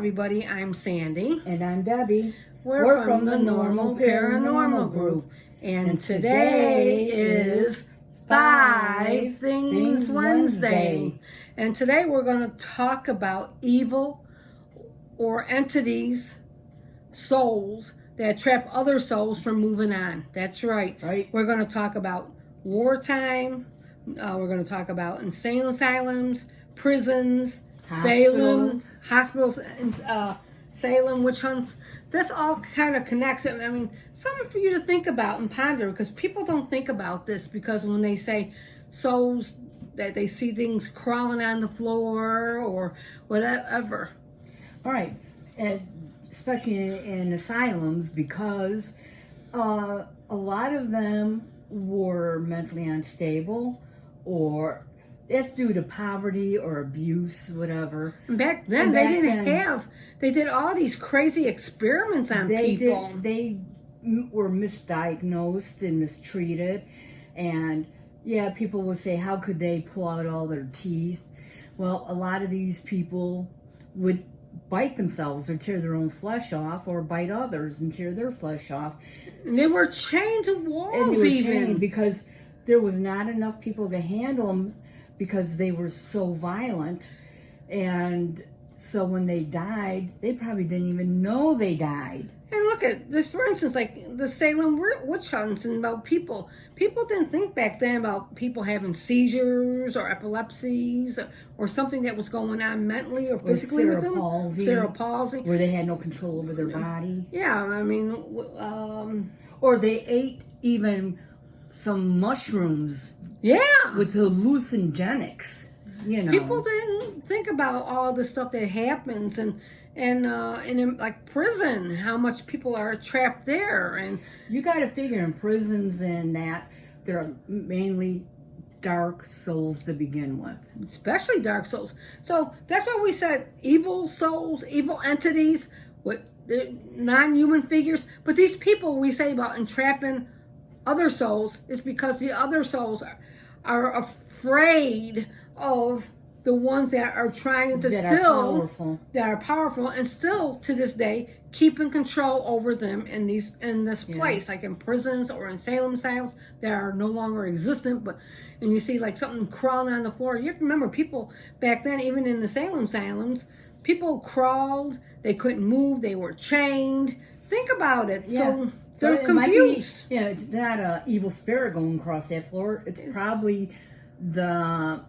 everybody, I'm Sandy. And I'm Debbie. We're from the Normal Paranormal Group. And today is 5 Things Wednesday. And today we're going to talk about evil or entities, souls that trap other souls from moving on. That's right. We're going to talk about wartime. We're going to talk about insane asylums, prisons, hospitals, Salem, witch hunts. This all kind of connects it. I mean, something for you to think about and ponder, because people don't think about this, because when they say souls, that they see things crawling on the floor or whatever. All right. And especially in asylums, because a lot of them were mentally unstable, or that's due to poverty or abuse, whatever. Back then, they did all these crazy experiments on people. They were misdiagnosed and mistreated. And yeah, people would say, how could they pull out all their teeth? Well, a lot of these people would bite themselves or tear their own flesh off, or bite others and tear their flesh off. And they were chained to walls, and they were chained because there was not enough people to handle them, because they were so violent. And so when they died, they probably didn't even know they died. And look at this, for instance, like the Salem witch hunts and about people. People didn't think back then about people having seizures or epilepsies or something that was going on mentally or physically with them. Cerebral palsy. Where they had no control over their body. Yeah, I mean... or they ate even some mushrooms. Yeah. With hallucinogenics, you know. People didn't think about all the stuff that happens, and in like prison, how much people are trapped there. And you got to figure in prisons and that there are mainly dark souls to begin with. Especially dark souls. So that's why we said evil souls, evil entities, with non-human figures. But these people we say about entrapping other souls is because the other souls are afraid of the ones that are trying to that are powerful and still to this day keeping control over them in this place, like in prisons or in Salem asylums that are no longer existent. And you see like something crawling on the floor. You have to remember, people back then, even in the Salem asylums, people crawled, they couldn't move, they were chained. Think about it. Yeah. So they're confused. It's not an evil spirit going across that floor. It's probably the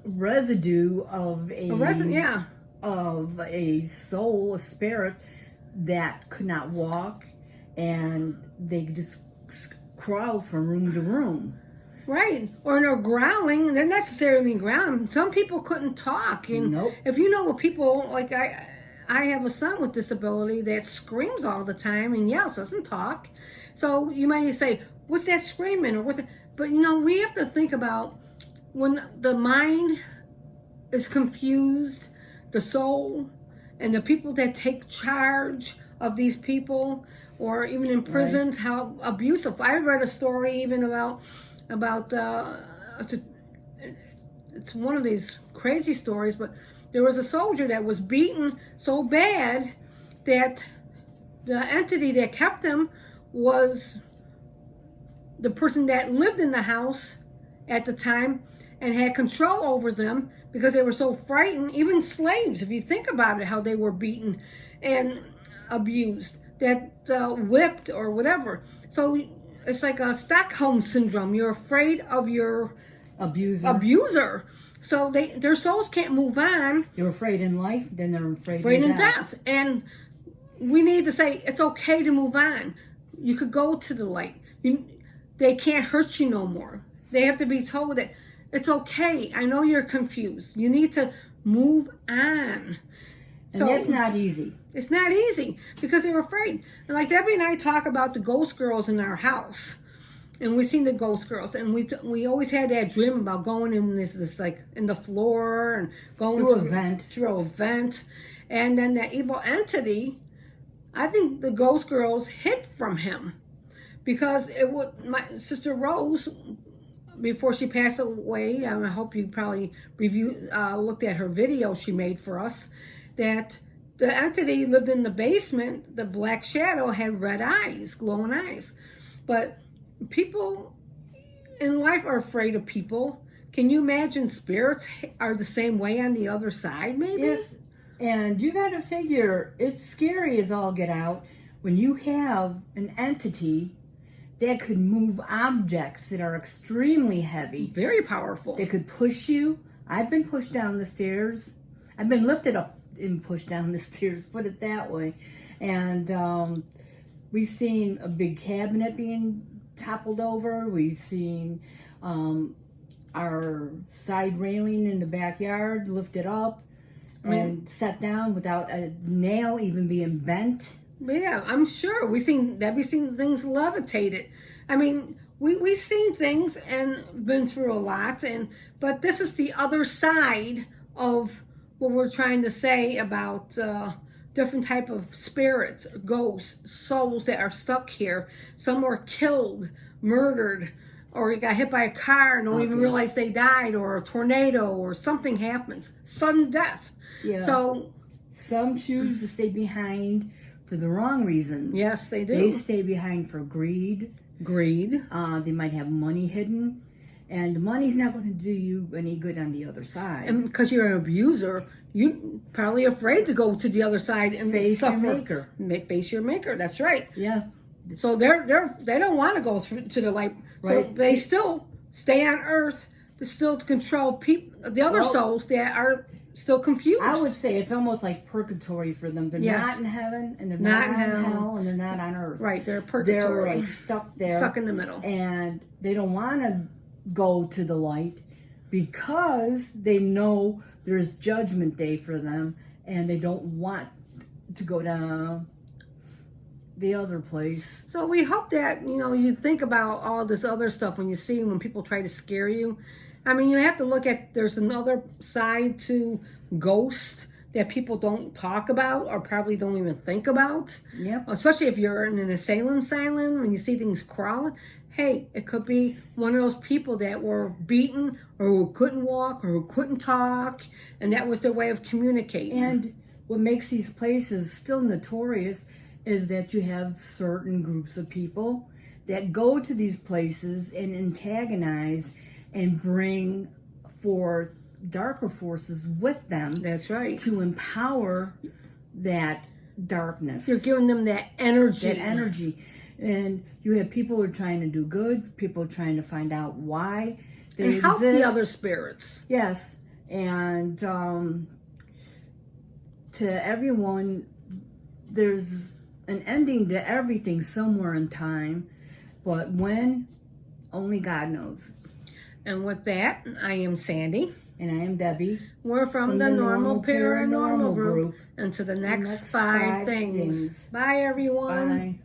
residue of a soul, a spirit that could not walk, and they just crawled from room to room. Right. Or they're growling. They don't necessarily mean growling. Some people couldn't talk. And if you know what people, like I have a son with disability that screams all the time and yells, doesn't talk. So you might say, what's that screaming? Or what's it? But we have to think about when the mind is confused, the soul, and the people that take charge of these people, or even in prisons, how abusive. I read a story even about it's one of these crazy stories, but there was a soldier that was beaten so bad that the entity that kept him was the person that lived in the house at the time and had control over them, because they were so frightened. Even slaves, if you think about it, how they were beaten and abused, that whipped or whatever. So it's like a Stockholm syndrome. You're afraid of your abuser. So their souls can't move on. They're afraid in life, then they're afraid in death. And we need to say it's okay to move on. You could go to the light. They can't hurt you no more. They have to be told that it's okay. I know you're confused. You need to move on. And that's not easy. It's not easy because they're afraid. And like Debbie and I talk about the ghost girls in our house. And we've seen the ghost girls, and we always had that dream about going in this like in the floor and going through a vent, and then that evil entity. I think the ghost girls hid from him, because my sister Rose, before she passed away, I hope you probably looked at her video she made for us, that the entity lived in the basement, the black shadow had red eyes, glowing eyes. But people in life are afraid of people. Can you imagine spirits are the same way on the other side, maybe? Yes. And you got to figure it's scary as all get out when you have an entity that could move objects that are extremely heavy. Very powerful. They could push you. I've been pushed down the stairs. I've been lifted up and pushed down the stairs, put it that way. And we've seen a big cabinet being toppled over. We've seen our side railing in the backyard lifted up and set down without a nail even being bent. Yeah, I'm sure. We've seen things levitated. I mean, we've seen things and been through a lot, but this is the other side of what we're trying to say about different type of spirits, ghosts, souls that are stuck here. Some were killed, murdered, or got hit by a car and don't even realize they died, or a tornado, or something happens, sudden death. Yeah. So some choose to stay behind for the wrong reasons. yes, they do. They stay behind for greed. Greed. They might have money hidden, and the money's not going to do you any good on the other side. And because you're an abuser, you're probably afraid to go to the other side and Face suffer. your maker. Face your maker. That's right. Yeah. So they don't want to go to the light. So Right. they still stay on Earth to still control people, the other souls that are still confused. I would say it's almost like purgatory for them. They're Yes. not in heaven, and they're Not not, in in hell. hell, and they're not on earth. Right, they're They're purgatory. like stuck there, Stuck in the middle. and they don't want to go to the light because they know there's judgment day for them, and they don't want to go down the other place. So we hope that, you think about all this other stuff when people try to scare you. I mean, you have to look at, there's another side to ghosts that people don't talk about or probably don't even think about. Yep. Especially if you're in an asylum and you see things crawling. Hey, it could be one of those people that were beaten or who couldn't walk or who couldn't talk, and that was their way of communicating. And what makes these places still notorious is that you have certain groups of people that go to these places and antagonize and bring forth darker forces with them. That's right. To empower that darkness. You're giving them that energy. That energy. And you have people who are trying to do good, people trying to find out why they and help exist. the other spirits. Yes. And to everyone, there's an ending to everything somewhere in time, but when, only God knows. And with that, I am Sandy. And I am Debbie. We're from the Normal Paranormal Group. And to the next 5 things. Bye, everyone. Bye.